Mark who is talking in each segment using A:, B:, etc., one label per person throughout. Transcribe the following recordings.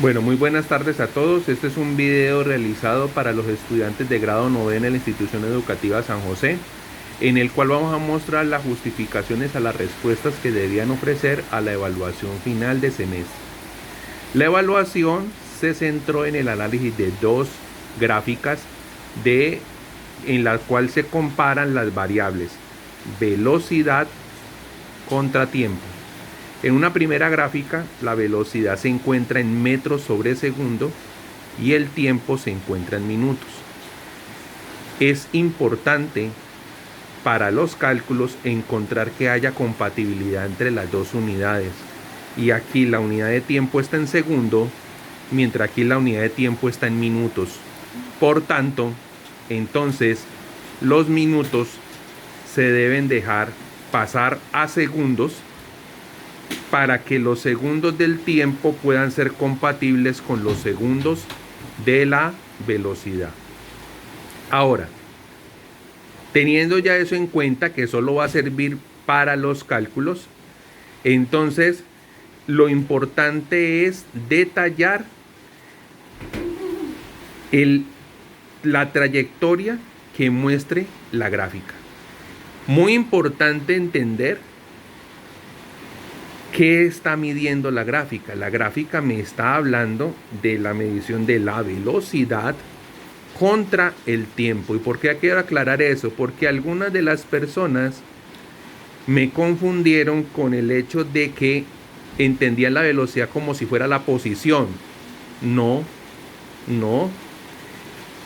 A: Bueno, muy buenas tardes a todos. Este es un video realizado para los estudiantes de grado noveno en la institución educativa San José, en el cual vamos a mostrar las justificaciones a las respuestas que debían ofrecer a la evaluación final de semestre. La evaluación se centró en el análisis de dos gráficas en la cual se comparan las variables velocidad contra tiempo. En una primera gráfica, la velocidad se encuentra en metros sobre segundo y el tiempo se encuentra en minutos. Es importante para los cálculos encontrar que haya compatibilidad entre las dos unidades. Y aquí la unidad de tiempo está en segundo, mientras aquí la unidad de tiempo está en minutos. Por tanto, entonces los minutos se deben dejar pasar a segundos para que los segundos del tiempo puedan ser compatibles con los segundos de la velocidad. Ahora, teniendo ya eso en cuenta, que solo va a servir para los cálculos, entonces lo importante es detallar la trayectoria que muestre la gráfica. Muy importante entender ¿qué está midiendo la gráfica? La gráfica me está hablando de la medición de la velocidad contra el tiempo. ¿Y por qué quiero aclarar eso? Porque algunas de las personas me confundieron con el hecho de que entendían la velocidad como si fuera la posición. No, no.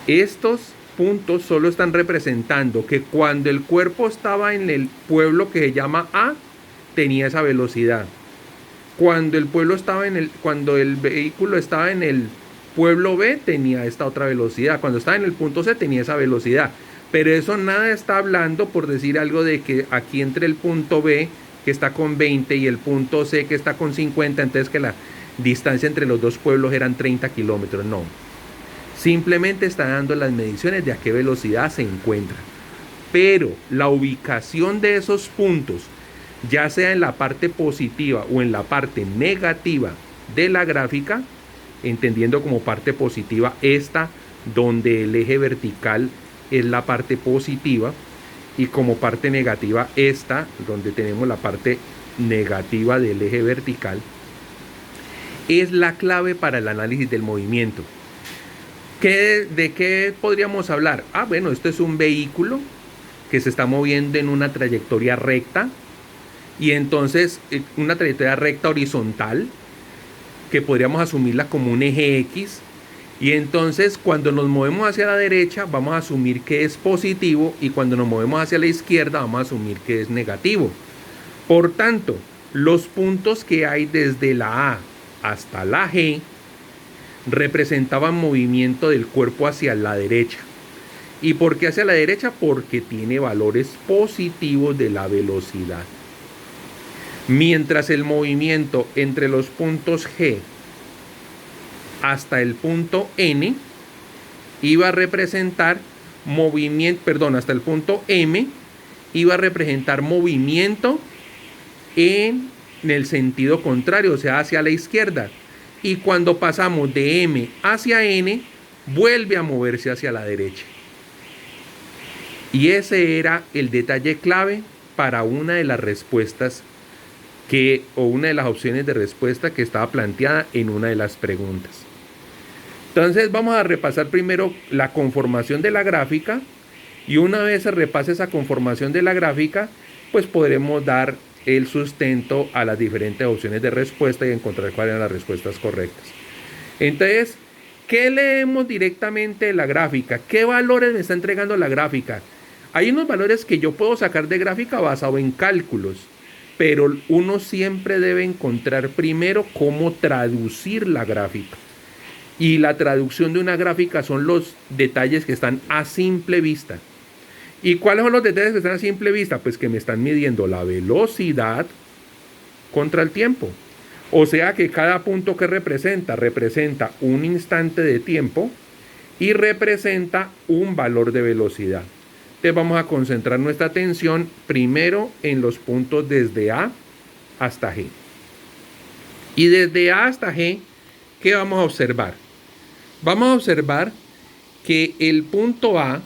A: Estos puntos solo están representando que cuando el cuerpo estaba en el pueblo que se llama A, tenía esa velocidad. Cuando cuando el vehículo estaba en el pueblo B, tenía esta otra velocidad. Cuando estaba en el punto C, tenía esa velocidad. Pero eso nada está hablando, por decir algo, de que aquí entre el punto B, que está con 20, y el punto C, que está con 50, entonces que la distancia entre los dos pueblos eran 30 kilómetros. No. Simplemente está dando las mediciones de a qué velocidad se encuentra. Pero la ubicación de esos puntos, ya sea en la parte positiva o en la parte negativa de la gráfica, entendiendo como parte positiva esta donde el eje vertical es la parte positiva, y como parte negativa esta donde tenemos la parte negativa del eje vertical, es la clave para el análisis del movimiento. ¿De qué podríamos hablar? Bueno, esto es un vehículo que se está moviendo en una trayectoria recta, y entonces una trayectoria recta horizontal que podríamos asumirla como un eje X, y entonces cuando nos movemos hacia la derecha vamos a asumir que es positivo, y cuando nos movemos hacia la izquierda vamos a asumir que es negativo. Por tanto, los puntos que hay desde la A hasta la G representaban movimiento del cuerpo hacia la derecha. ¿Y por qué hacia la derecha? Porque tiene valores positivos de la velocidad. Mientras el movimiento entre los puntos G hasta el punto N iba a representar hasta el punto M iba a representar movimiento en el sentido contrario, o sea, hacia la izquierda. Y cuando pasamos de M hacia N, vuelve a moverse hacia la derecha. Y ese era el detalle clave para una de las respuestas o una de las opciones de respuesta que estaba planteada en una de las preguntas. Entonces vamos a repasar primero la conformación de la gráfica, y una vez se repase esa conformación de la gráfica, pues podremos dar el sustento a las diferentes opciones de respuesta y encontrar cuáles eran las respuestas correctas. Entonces, ¿qué leemos directamente de la gráfica? ¿Qué valores me está entregando la gráfica? Hay unos valores que yo puedo sacar de gráfica basado en cálculos, pero uno siempre debe encontrar primero cómo traducir la gráfica. Y la traducción de una gráfica son los detalles que están a simple vista. ¿Y cuáles son los detalles que están a simple vista? Pues que me están midiendo la velocidad contra el tiempo. O sea que cada punto que representa un instante de tiempo y representa un valor de velocidad. Entonces vamos a concentrar nuestra atención primero en los puntos desde A hasta G. Y desde A hasta G ¿qué vamos a observar? Vamos a observar que el punto A,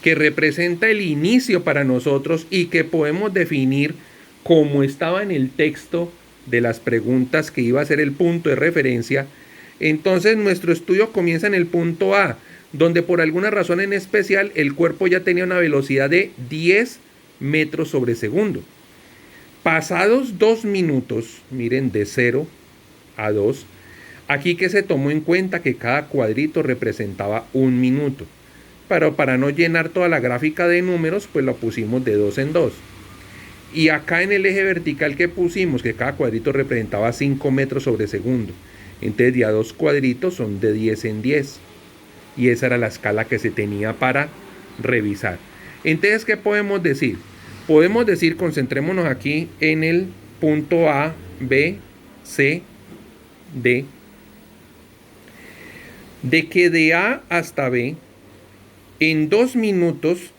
A: que representa el inicio para nosotros y que podemos definir como estaba en el texto de las preguntas que iba a ser el punto de referencia, entonces nuestro estudio comienza en el punto A, donde por alguna razón en especial el cuerpo ya tenía una velocidad de 10 metros sobre segundo. Pasados 2 minutos, miren, de 0 a 2, aquí que se tomó en cuenta que cada cuadrito representaba 1 minuto. Pero para no llenar toda la gráfica de números, pues lo pusimos de 2 en 2. Y acá en el eje vertical que pusimos, que cada cuadrito representaba 5 metros sobre segundo. Entonces ya 2 cuadritos son de 10 en 10. Y esa era la escala que se tenía para revisar. Entonces, ¿qué podemos decir? Podemos decir, concentrémonos aquí en el punto A, B, C, D, de que de A hasta B, en 2 minutos,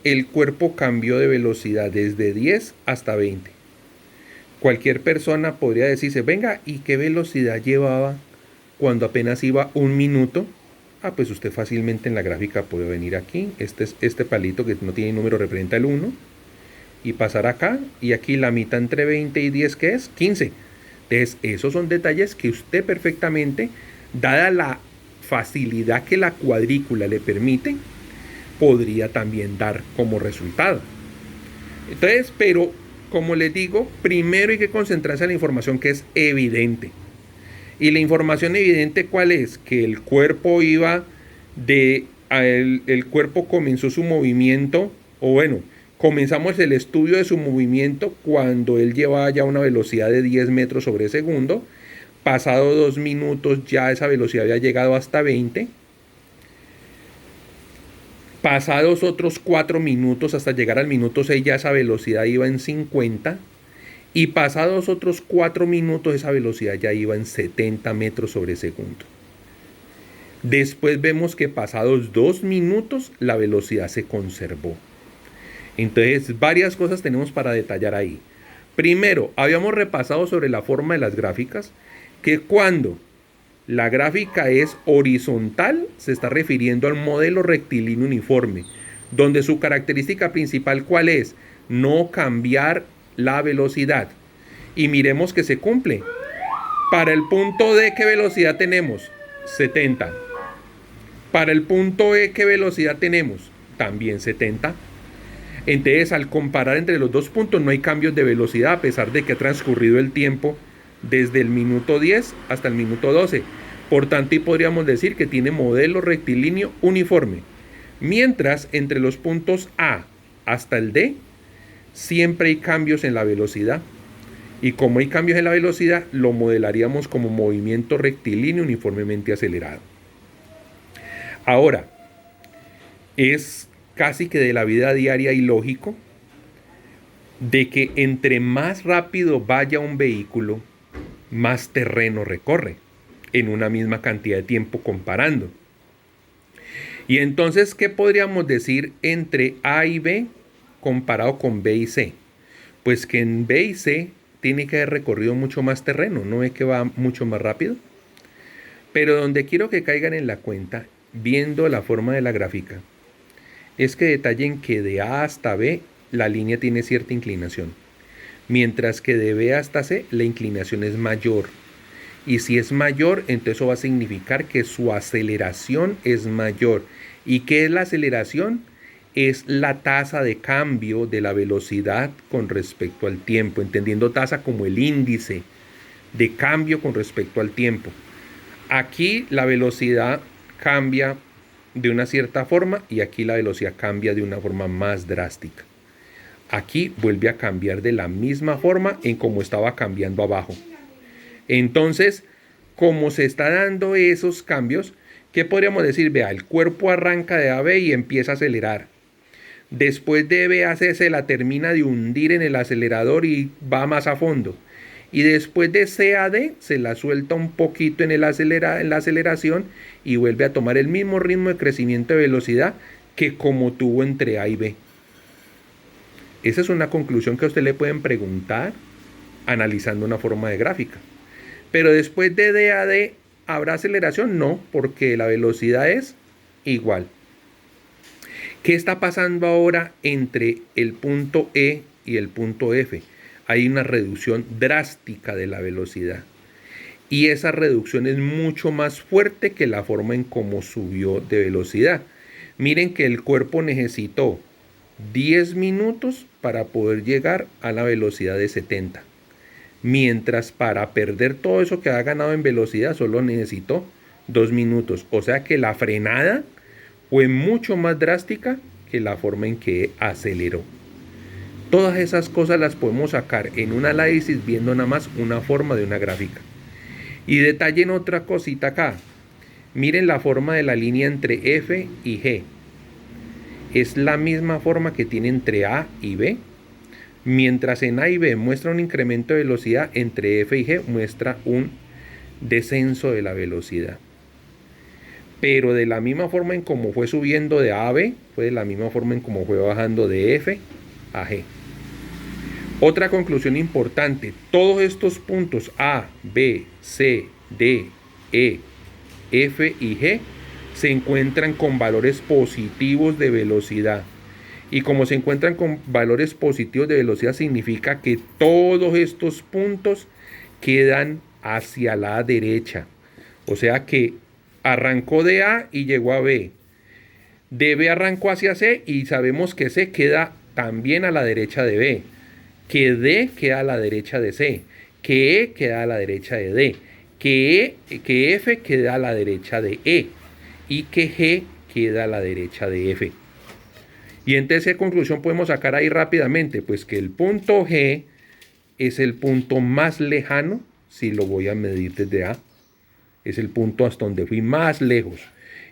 A: el cuerpo cambió de velocidad desde 10 hasta 20. Cualquier persona podría decirse, venga, ¿y qué velocidad llevaba cuando apenas iba 1 minuto? Ah, pues usted fácilmente en la gráfica puede venir aquí. Este palito que no tiene número representa el 1. Y pasar acá. Y aquí la mitad entre 20 y 10, ¿qué es? 15. Entonces, esos son detalles que usted perfectamente, dada la facilidad que la cuadrícula le permite, podría también dar como resultado. Entonces, pero como les digo, primero hay que concentrarse en la información que es evidente. Y la información evidente, ¿cuál es? Que el cuerpo iba el cuerpo comenzó su movimiento, o bueno, comenzamos el estudio de su movimiento cuando él llevaba ya una velocidad de 10 metros sobre segundo. Pasado 2 minutos ya esa velocidad había llegado hasta 20. Pasados otros 4 minutos hasta llegar al minuto 6 ya esa velocidad iba en 50. Y pasados otros 4 minutos esa velocidad ya iba en 70 metros sobre segundo. Después vemos que pasados 2 minutos la velocidad se conservó. Entonces varias cosas tenemos para detallar ahí. Primero, habíamos repasado sobre la forma de las gráficas, que cuando la gráfica es horizontal se está refiriendo al modelo rectilíneo uniforme, donde su característica principal ¿cuál es? No cambiar la velocidad. Y miremos que se cumple. Para el punto D, ¿qué velocidad tenemos? 70. Para el punto E, ¿qué velocidad tenemos? También 70. Entonces, al comparar entre los dos puntos, no hay cambios de velocidad, a pesar de que ha transcurrido el tiempo desde el minuto 10 hasta el minuto 12. Por tanto, y podríamos decir que tiene modelo rectilíneo uniforme. Mientras, entre los puntos A hasta el D, siempre hay cambios en la velocidad. Y como hay cambios en la velocidad, lo modelaríamos como movimiento rectilíneo uniformemente acelerado. Ahora, es casi que de la vida diaria y lógico de que entre más rápido vaya un vehículo, más terreno recorre en una misma cantidad de tiempo comparando. Y entonces, ¿qué podríamos decir entre A y B comparado con B y C? Pues que en B y C tiene que haber recorrido mucho más terreno, ¿no ve que va mucho más rápido? Pero donde quiero que caigan en la cuenta, viendo la forma de la gráfica, es que detallen que de A hasta B la línea tiene cierta inclinación, mientras que de B hasta C la inclinación es mayor. Y si es mayor, entonces eso va a significar que su aceleración es mayor. ¿Y qué es la aceleración? Es la tasa de cambio de la velocidad con respecto al tiempo, entendiendo tasa como el índice de cambio con respecto al tiempo. Aquí la velocidad cambia de una cierta forma y aquí la velocidad cambia de una forma más drástica. Aquí vuelve a cambiar de la misma forma en como estaba cambiando abajo. Entonces, como se está dando esos cambios, ¿qué podríamos decir? Vea, el cuerpo arranca de A a B y empieza a acelerar. Después de B a C se la termina de hundir en el acelerador y va más a fondo. Y después de C a D se la suelta un poquito en la aceleración y vuelve a tomar el mismo ritmo de crecimiento de velocidad que como tuvo entre A y B. Esa es una conclusión que a usted le pueden preguntar analizando una forma de gráfica. Pero después de D a D, ¿habrá aceleración? No, porque la velocidad es igual. ¿Qué está pasando ahora entre el punto E y el punto F? Hay una reducción drástica de la velocidad. Y esa reducción es mucho más fuerte que la forma en cómo subió de velocidad. Miren que el cuerpo necesitó 10 minutos para poder llegar a la velocidad de 70. Mientras para perder todo eso que ha ganado en velocidad solo necesitó 2 minutos. O sea que la frenada fue mucho más drástica que la forma en que aceleró. Todas esas cosas las podemos sacar en un análisis viendo nada más una forma de una gráfica. Y detallen otra cosita acá. Miren la forma de la línea entre F y G. Es la misma forma que tiene entre A y B. Mientras en A y B muestra un incremento de velocidad, entre F y G muestra un descenso de la velocidad. Pero de la misma forma en como fue subiendo de A a B, fue de la misma forma en como fue bajando de F a G. Otra conclusión importante, todos estos puntos A, B, C, D, E, F y G se encuentran con valores positivos de velocidad. Y como se encuentran con valores positivos de velocidad, significa que todos estos puntos quedan hacia la derecha. O sea que arrancó de A y llegó a B. De B arrancó hacia C y sabemos que C queda también a la derecha de B. Que D queda a la derecha de C. Que E queda a la derecha de D. Que F queda a la derecha de E. Y que G queda a la derecha de F. Y entonces, ¿qué conclusión podemos sacar ahí rápidamente? Pues que el punto G es el punto más lejano si lo voy a medir desde A. Es el punto hasta donde fui más lejos.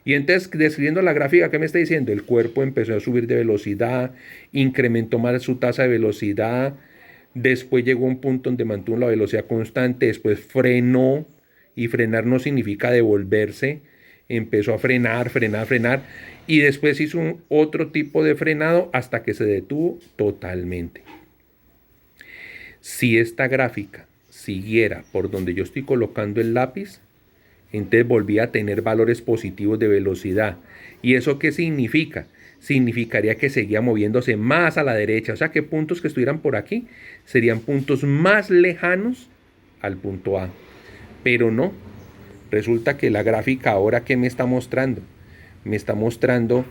A: Y entonces, describiendo la gráfica, ¿qué me está diciendo? El cuerpo empezó a subir de velocidad, incrementó más su tasa de velocidad, después llegó a un punto donde mantuvo la velocidad constante, después frenó, y frenar no significa devolverse, empezó a frenar, y después hizo otro tipo de frenado hasta que se detuvo totalmente. Si esta gráfica siguiera por donde yo estoy colocando el lápiz, entonces volvía a tener valores positivos de velocidad. ¿Y eso qué significa? Significaría que seguía moviéndose más a la derecha. O sea que puntos que estuvieran por aquí serían puntos más lejanos al punto A. Pero no. Resulta que la gráfica ahora, ¿qué me está mostrando? Me está mostrando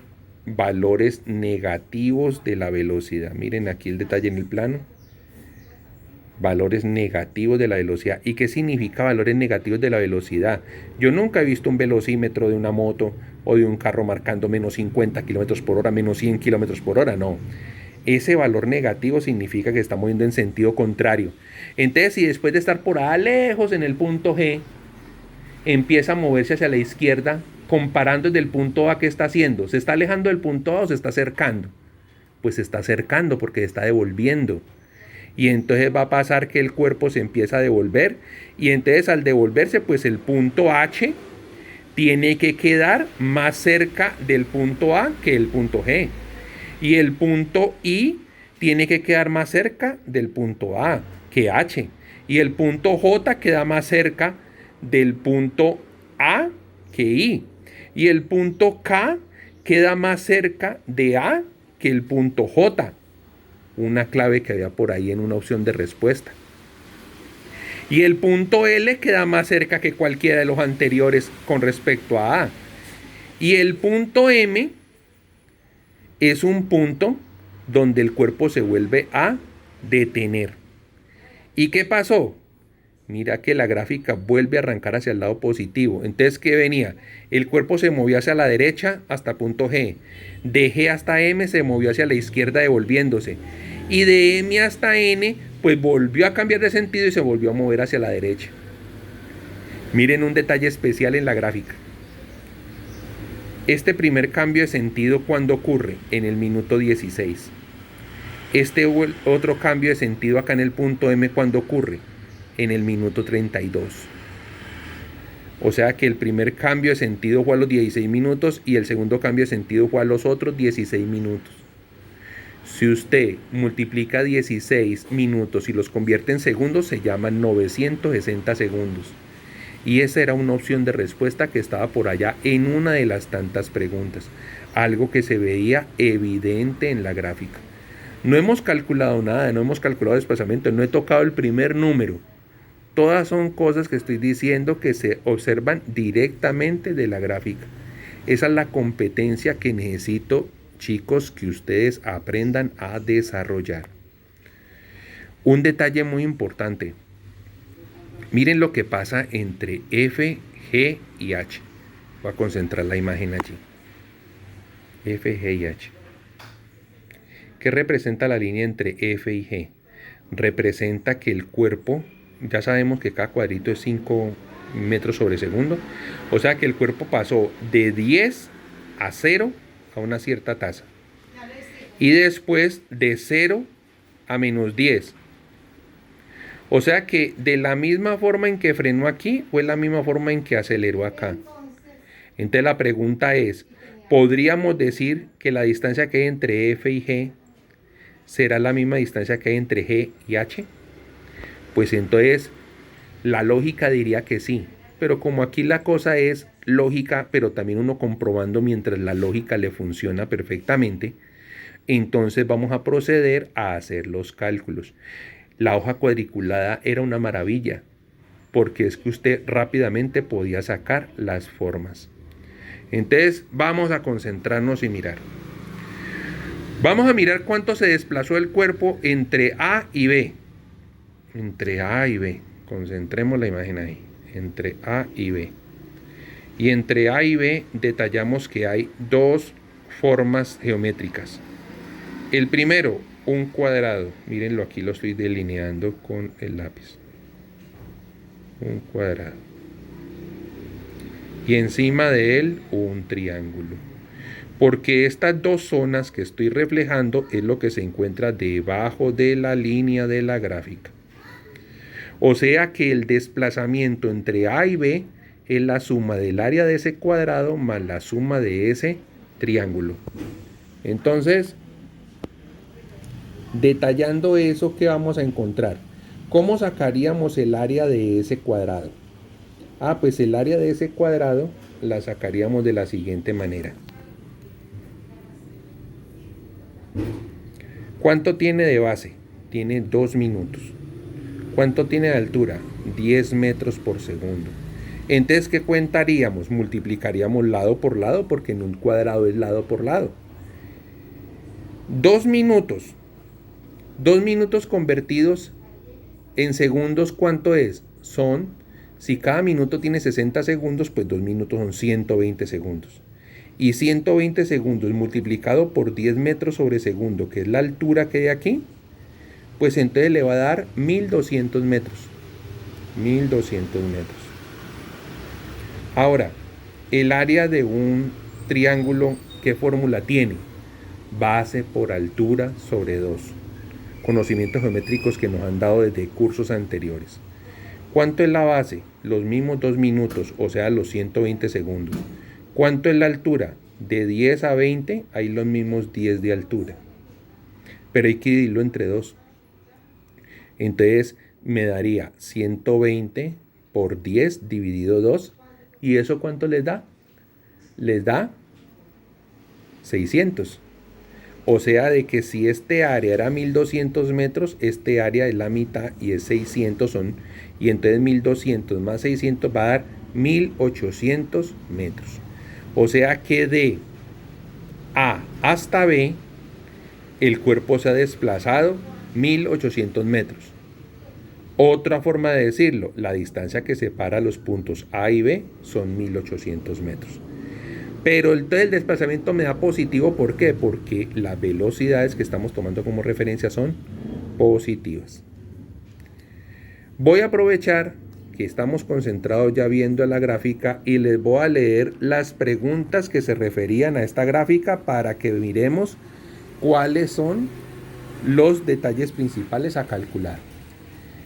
A: valores negativos de la velocidad. Miren aquí el detalle en el plano. Valores negativos de la velocidad. ¿Y qué significa valores negativos de la velocidad? Yo nunca he visto un velocímetro de una moto o de un carro marcando menos 50 km por hora, menos 100 km por hora, no. Ese valor negativo significa que está moviendo en sentido contrario. Entonces, si después de estar por allá lejos en el punto G, empieza a moverse hacia la izquierda, comparando desde el punto A, ¿qué está haciendo? ¿Se está alejando del punto A o se está acercando? Pues se está acercando porque se está devolviendo. Y entonces va a pasar que el cuerpo se empieza a devolver, y entonces al devolverse, pues el punto H tiene que quedar más cerca del punto A que el punto G, y el punto I tiene que quedar más cerca del punto A que H, y el punto J queda más cerca del punto A que I, y el punto K queda más cerca de A que el punto J. Una clave que había por ahí en una opción de respuesta. Y el punto L queda más cerca que cualquiera de los anteriores con respecto a A. Y el punto M es un punto donde el cuerpo se vuelve a detener. ¿Y qué pasó? Mira que la gráfica vuelve a arrancar hacia el lado positivo. Entonces, ¿qué venía? El cuerpo se movió hacia la derecha hasta punto G. De G hasta M se movió hacia la izquierda devolviéndose. Y de M hasta N, pues volvió a cambiar de sentido y se volvió a mover hacia la derecha. Miren un detalle especial en la gráfica. Este primer cambio de sentido, ¿cuándo ocurre? En el minuto 16. Este otro cambio de sentido acá en el punto M, ¿cuándo ocurre? En el minuto 32. O sea que el primer cambio de sentido fue a los 16 minutos y el segundo cambio de sentido fue a los otros 16 minutos. Si usted multiplica 16 minutos y los convierte en segundos, se llaman 960 segundos. Y esa era una opción de respuesta que estaba por allá en una de las tantas preguntas. Algo que se veía evidente en la gráfica. No hemos calculado nada, no hemos calculado desplazamiento, no he tocado el primer número. Todas son cosas que estoy diciendo que se observan directamente de la gráfica. Esa es la competencia que necesito, chicos, que ustedes aprendan a desarrollar. Un detalle muy importante. Miren lo que pasa entre F, G y H. Voy a concentrar la imagen allí. F, G y H. ¿Qué representa la línea entre F y G? Representa que el cuerpo, ya sabemos que cada cuadrito es 5 metros sobre segundo, o sea que el cuerpo pasó de 10 a 0 a una cierta tasa. Y después de 0 a menos 10. O sea que de la misma forma en que frenó aquí, fue la misma forma en que aceleró acá. Entonces la pregunta es, ¿podríamos decir que la distancia que hay entre F y G será la misma distancia que hay entre G y H? Pues entonces la lógica diría que sí. Pero como aquí la cosa es lógica, pero también uno comprobando mientras la lógica le funciona perfectamente, entonces vamos a proceder a hacer los cálculos. La hoja cuadriculada era una maravilla, porque es que usted rápidamente podía sacar las formas. Entonces vamos a concentrarnos y mirar. Vamos a mirar cuánto se desplazó el cuerpo entre A y B. Entre A y B. Concentremos la imagen ahí. Entre A y B. Y entre A y B detallamos que hay dos formas geométricas. El primero, un cuadrado. Mírenlo, aquí lo estoy delineando con el lápiz. Un cuadrado. Y encima de él, un triángulo. Porque estas dos zonas que estoy reflejando es lo que se encuentra debajo de la línea de la gráfica. O sea que el desplazamiento entre A y B es la suma del área de ese cuadrado más la suma de ese triángulo. Entonces, detallando eso, ¿qué vamos a encontrar? ¿Cómo sacaríamos el área de ese cuadrado? Pues el área de ese cuadrado la sacaríamos de la siguiente manera. ¿Cuánto tiene de base? Tiene 2 minutos. ¿Cuánto tiene de altura? 10 metros por segundo. Entonces, ¿qué cuentaríamos? Multiplicaríamos lado por lado, porque en un cuadrado es lado por lado. 2 minutos. 2 minutos convertidos en segundos, ¿cuánto es? Si cada minuto tiene 60 segundos, pues 2 minutos son 120 segundos. Y 120 segundos multiplicado por 10 metros sobre segundo, que es la altura que hay aquí, pues entonces le va a dar 1200 metros. 1200 metros. Ahora, el área de un triángulo, ¿qué fórmula tiene? Base por altura sobre 2. Conocimientos geométricos que nos han dado desde cursos anteriores. ¿Cuánto es la base? Los mismos 2 minutos, o sea, los 120 segundos. ¿Cuánto es la altura? De 10 a 20 hay los mismos 10 de altura. Pero hay que dividirlo entre 2. Entonces me daría 120 por 10 dividido 2. ¿Y eso cuánto les da? Les da 600. O sea, de que si este área era 1200 metros, este área es la mitad y es 600 y entonces 1200 más 600 va a dar 1800 metros. O sea que de A hasta B, el cuerpo se ha desplazado 1800 metros. Otra forma de decirlo, la distancia que separa los puntos A y B son 1800 metros. Pero entonces el desplazamiento me da positivo, ¿por qué? Porque las velocidades que estamos tomando como referencia son positivas. Voy a aprovechar que estamos concentrados ya viendo la gráfica y les voy a leer las preguntas que se referían a esta gráfica para que miremos cuáles son los detalles principales a calcular.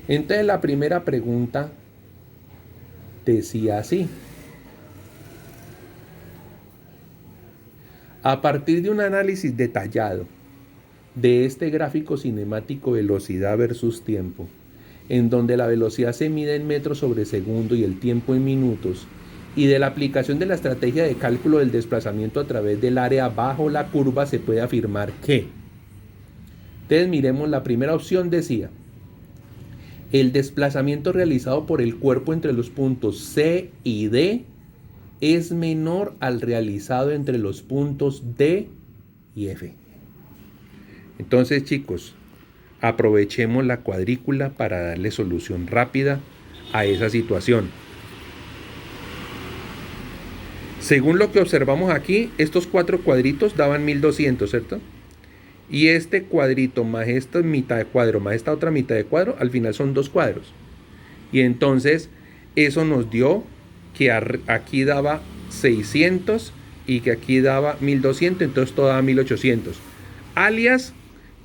A: Entonces la primera pregunta decía así: a partir de un análisis detallado de este gráfico cinemático velocidad versus tiempo, en donde la velocidad se mide en metros sobre segundo y el tiempo en minutos, y de la aplicación de la estrategia de cálculo del desplazamiento a través del área bajo la curva, se puede afirmar que, entonces miremos, la primera opción decía, el desplazamiento realizado por el cuerpo entre los puntos C y D es menor al realizado entre los puntos D y F. Entonces, chicos, aprovechemos la cuadrícula para darle solución rápida a esa situación. Según lo que observamos aquí, estos 4 cuadritos daban 1200, ¿cierto? Y este cuadrito más esta mitad de cuadro más esta otra mitad de cuadro, al final son 2 cuadros. Y entonces eso nos dio que aquí daba 600 y que aquí daba 1200, entonces todo daba 1800. Alias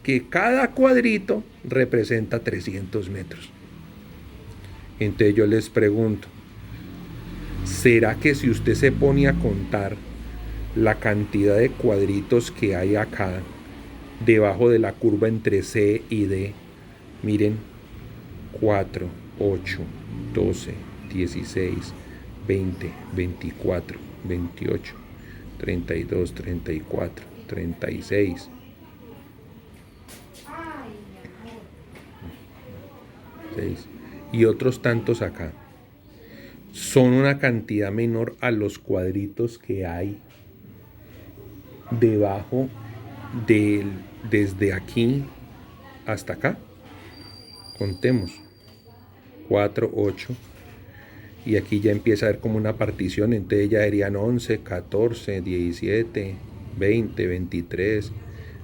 A: que cada cuadrito representa 300 metros. Entonces yo les pregunto, ¿será que si usted se pone a contar la cantidad de cuadritos que hay acá debajo de la curva entre C y D, miren, 4, 8, 12, 16, 20, 24, 28, 32, 34, 36, y otros tantos acá, son una cantidad menor a los cuadritos que hay debajo desde aquí hasta acá? Contemos, 4, 8, y aquí ya empieza a ver como una partición, entonces ya serían 11, 14, 17, 20, 23,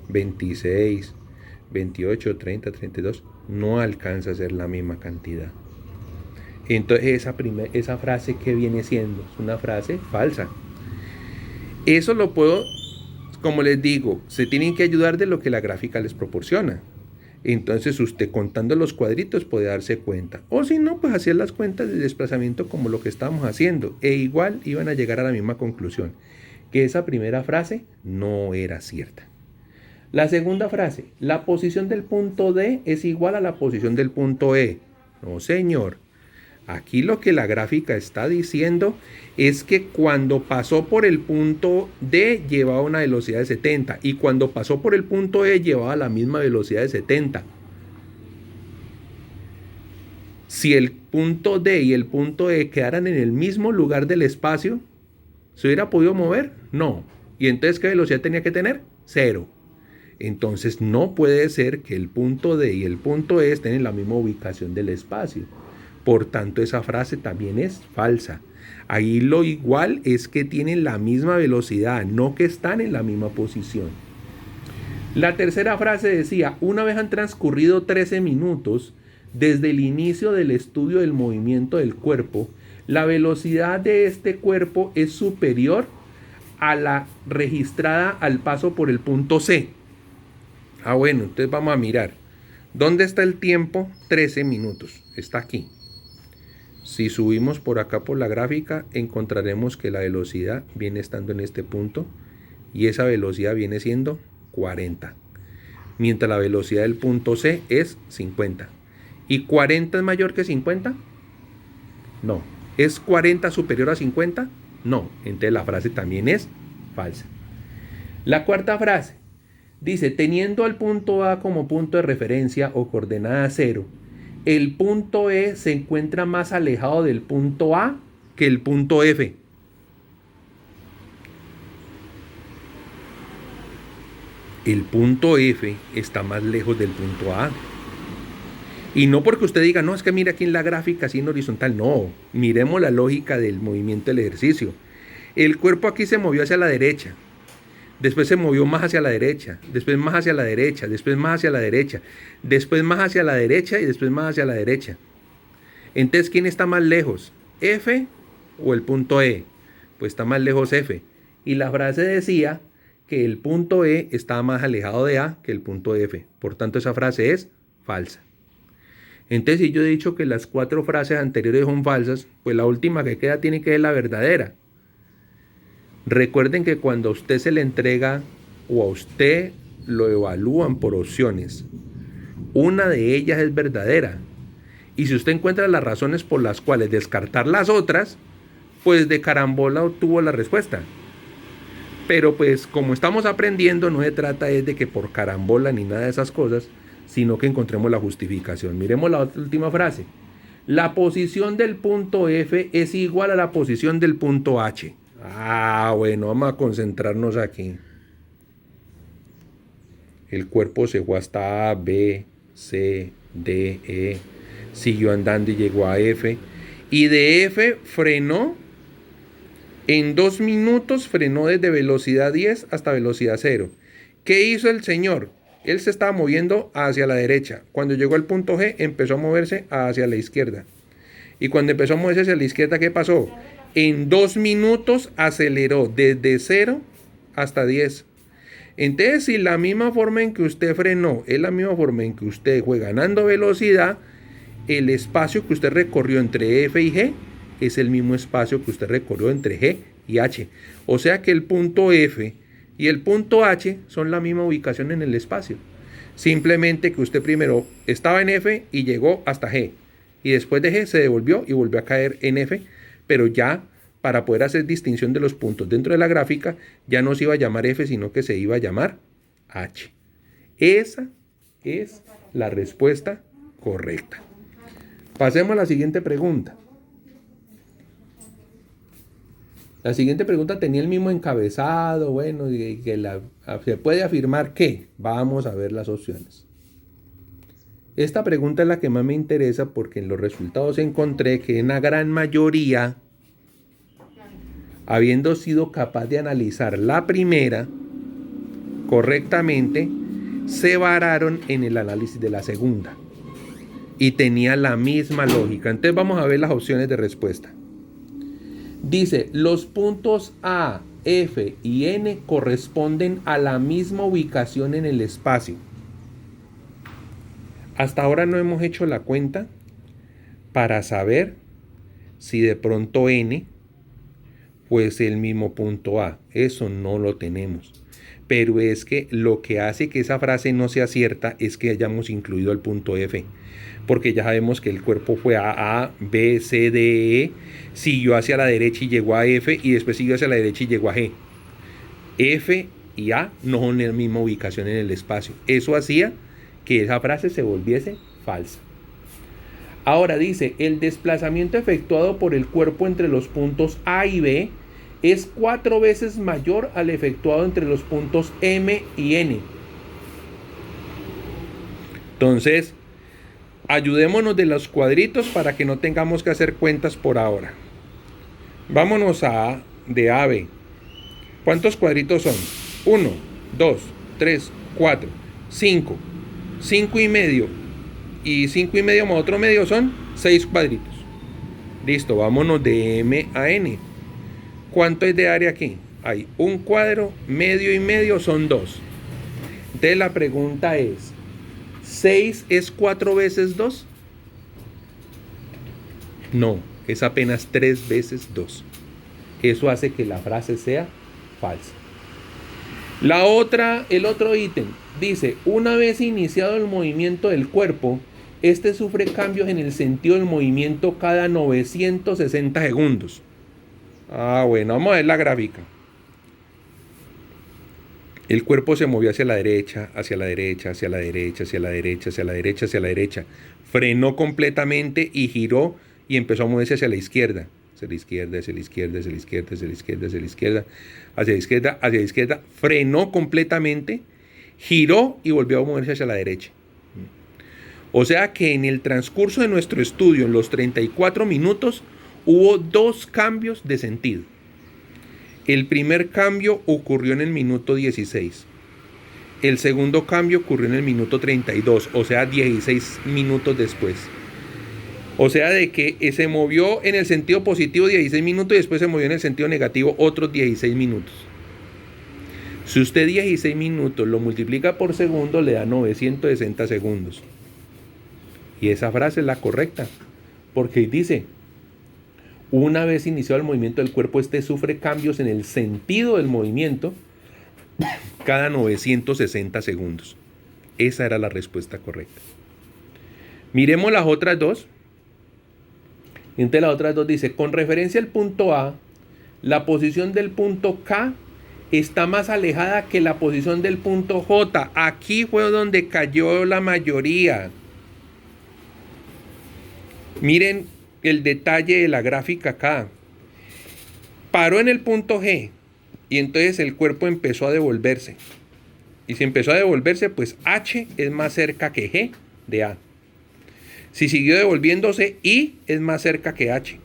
A: 26, 28, 30, 32, no alcanza a ser la misma cantidad. Entonces esa frase, ¿qué viene siendo? Es una frase falsa. Eso lo puedo, como les digo, se tienen que ayudar de lo que la gráfica les proporciona. Entonces usted contando los cuadritos puede darse cuenta. O si no, pues hacer las cuentas de desplazamiento como lo que estábamos haciendo. E igual iban a llegar a la misma conclusión, que esa primera frase no era cierta. La segunda frase, la posición del punto D es igual a la posición del punto E. No, señor. Aquí lo que la gráfica está diciendo es que cuando pasó por el punto D llevaba una velocidad de 70 y cuando pasó por el punto E llevaba la misma velocidad de 70. Si el punto D y el punto E quedaran en el mismo lugar del espacio, ¿se hubiera podido mover? No. ¿Y entonces qué velocidad tenía que tener? 0. Entonces no puede ser que el punto D y el punto E estén en la misma ubicación del espacio. Por tanto, esa frase también es falsa. Ahí lo igual es que tienen la misma velocidad, no que están en la misma posición. La tercera frase decía, una vez han transcurrido 13 minutos desde el inicio del estudio del movimiento del cuerpo, la velocidad de este cuerpo es superior a la registrada al paso por el punto C. Bueno, entonces vamos a mirar. ¿Dónde está el tiempo? 13 minutos. Está aquí. Si subimos por acá por la gráfica, encontraremos que la velocidad viene estando en este punto y esa velocidad viene siendo 40. Mientras la velocidad del punto C es 50. ¿Y 40 es mayor que 50? No. ¿Es 40 superior a 50? No. Entonces la frase también es falsa. La cuarta frase dice, teniendo al punto A como punto de referencia o coordenada 0, el punto E se encuentra más alejado del punto A que el punto F. El punto F está más lejos del punto A. Y no porque usted diga, no, es que mira aquí en la gráfica así en horizontal. No, miremos la lógica del movimiento del ejercicio. El cuerpo aquí se movió hacia la derecha. Después se movió más hacia la derecha, después más hacia la derecha, después más hacia la derecha, después más hacia la derecha y después más hacia la derecha. Entonces, ¿quién está más lejos? ¿F o el punto E? Pues está más lejos F. Y la frase decía que el punto E estaba más alejado de A que el punto F. Por tanto, esa frase es falsa. Entonces, si yo he dicho que las 4 frases anteriores son falsas, pues la última que queda tiene que ser la verdadera. Recuerden que cuando a usted se le entrega o a usted lo evalúan por opciones. Una de ellas es verdadera. Y si usted encuentra las razones por las cuales descartar las otras, pues de carambola obtuvo la respuesta. Pero pues como estamos aprendiendo, no se trata de que por carambola ni nada de esas cosas, sino que encontremos la justificación. Miremos la última frase. La posición del punto F es igual a la posición del punto H. Bueno, vamos a concentrarnos aquí. El cuerpo se fue hasta A, B, C, D, E, siguió andando y llegó a F. Y de F frenó, en 2 minutos frenó desde velocidad 10 hasta velocidad 0. ¿Qué hizo el señor? Él se estaba moviendo hacia la derecha. Cuando llegó al punto G, empezó a moverse hacia la izquierda. Y cuando empezó a moverse hacia la izquierda, ¿qué pasó? En 2 minutos aceleró desde 0 hasta 10. Entonces, si la misma forma en que usted frenó es la misma forma en que usted fue ganando velocidad, el espacio que usted recorrió entre F y G es el mismo espacio que usted recorrió entre G y H. O sea que el punto F y el punto H son la misma ubicación en el espacio. Simplemente que usted primero estaba en F y llegó hasta G. Y después de G se devolvió y volvió a caer en F. Pero ya para poder hacer distinción de los puntos dentro de la gráfica, ya no se iba a llamar F, sino que se iba a llamar H. Esa es la respuesta correcta. Pasemos a la siguiente pregunta. La siguiente pregunta tenía el mismo encabezado, bueno, se puede afirmar que. Vamos a ver las opciones. Esta pregunta es la que más me interesa porque en los resultados encontré que en la gran mayoría, habiendo sido capaz de analizar la primera correctamente, se vararon en el análisis de la segunda. Y tenía la misma lógica. Entonces vamos a ver las opciones de respuesta. Dice, los puntos A, F y N corresponden a la misma ubicación en el espacio. Hasta ahora no hemos hecho la cuenta para saber si de pronto N pues el mismo punto A. Eso no lo tenemos. Pero es que lo que hace que esa frase no sea cierta es que hayamos incluido el punto F. Porque ya sabemos que el cuerpo fue a B, C, D, E, siguió hacia la derecha y llegó a F, y después siguió hacia la derecha y llegó a G. F y A no son en la misma ubicación en el espacio. Eso hacía que esa frase se volviese falsa. Ahora dice, el desplazamiento efectuado por el cuerpo entre los puntos A y B es 4 veces mayor al efectuado entre los puntos M y N. Entonces, ayudémonos de los cuadritos para que no tengamos que hacer cuentas por ahora. Vámonos de A a B. ¿Cuántos cuadritos son? 1, 2, 3, 4, 5. 5 y medio. Y 5 y medio más otro medio son 6 cuadritos. Listo, vámonos de M a N. ¿Cuánto es de área aquí? Hay un cuadro, medio y medio son 2. Entonces la pregunta es, ¿6 es 4 veces 2? No, es apenas 3 veces 2. Eso hace que la frase sea falsa. El otro ítem dice, una vez iniciado el movimiento del cuerpo, este sufre cambios en el sentido del movimiento cada 960 segundos. Bueno, vamos a ver la gráfica. El cuerpo se movió hacia la derecha, hacia la derecha, hacia la derecha, hacia la derecha, hacia la derecha, hacia la derecha. Frenó completamente y giró y empezó a moverse hacia la izquierda. Hacia la izquierda, hacia la izquierda, hacia la izquierda, hacia la izquierda, hacia la izquierda, hacia la izquierda, hacia la izquierda. Frenó completamente, giró y volvió a moverse hacia la derecha. O sea que en el transcurso de nuestro estudio, en los 34 minutos, hubo 2 cambios de sentido. El primer cambio ocurrió en el minuto 16. El segundo cambio ocurrió en el minuto 32, o sea, 16 minutos después. O sea, de que se movió en el sentido positivo 16 minutos y después se movió en el sentido negativo otros 16 minutos. Si usted 16 minutos lo multiplica por segundo, le da 960 segundos. Y esa frase es la correcta, porque dice, una vez iniciado el movimiento del cuerpo, este sufre cambios en el sentido del movimiento cada 960 segundos. Esa era la respuesta correcta. Miremos las otras dos. Entre las otras dos dice, con referencia al punto A, la posición del punto K está más alejada que la posición del punto J. Aquí fue donde cayó la mayoría. Miren el detalle de la gráfica acá. Paró en el punto G y entonces el cuerpo empezó a devolverse. Y si empezó a devolverse, pues H es más cerca que G de A. Si siguió devolviéndose, I es más cerca que H.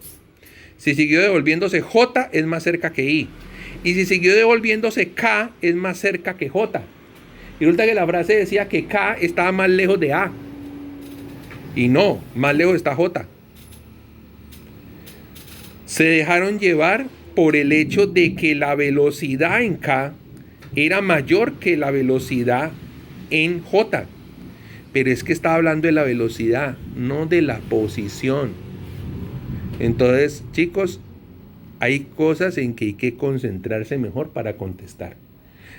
A: Si siguió devolviéndose, J es más cerca que I. Y si siguió devolviéndose, K es más cerca que J. Y resulta que la frase decía que K estaba más lejos de A. Y no, más lejos está J. Se dejaron llevar por el hecho de que la velocidad en K era mayor que la velocidad en J. Pero es que estaba hablando de la velocidad, no de la posición. Entonces, chicos, hay cosas en que hay que concentrarse mejor para contestar.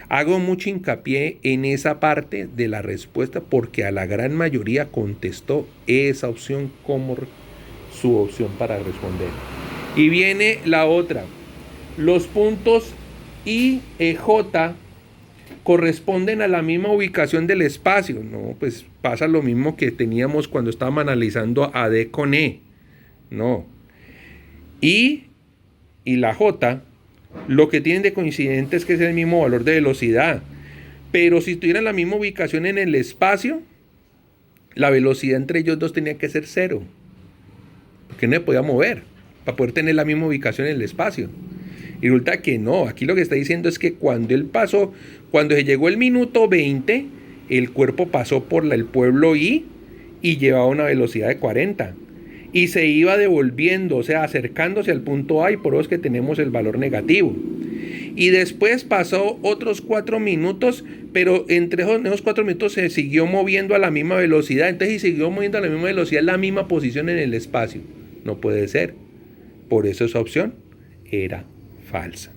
A: Hago mucho hincapié en esa parte de la respuesta porque a la gran mayoría contestó esa opción como su opción para responder. Y viene la otra. Los puntos I, E, J corresponden a la misma ubicación del espacio. No, pues pasa lo mismo que teníamos cuando estábamos analizando a D con E. No. I y la J, lo que tienen de coincidente es que es el mismo valor de velocidad. Pero si tuvieran la misma ubicación en el espacio, la velocidad entre ellos dos tenía que ser 0. Porque no se podía mover para poder tener la misma ubicación en el espacio. Y resulta que no, aquí lo que está diciendo es que cuando él pasó, cuando se llegó el minuto 20, el cuerpo pasó por el pueblo I y llevaba una velocidad de 40. Y se iba devolviendo, o sea, acercándose al punto A y por eso es que tenemos el valor negativo. Y después pasó otros 4 minutos, pero entre esos 4 minutos se siguió moviendo a la misma velocidad. Entonces, si siguió moviendo a la misma velocidad, la misma posición en el espacio. No puede ser. Por eso esa opción era falsa.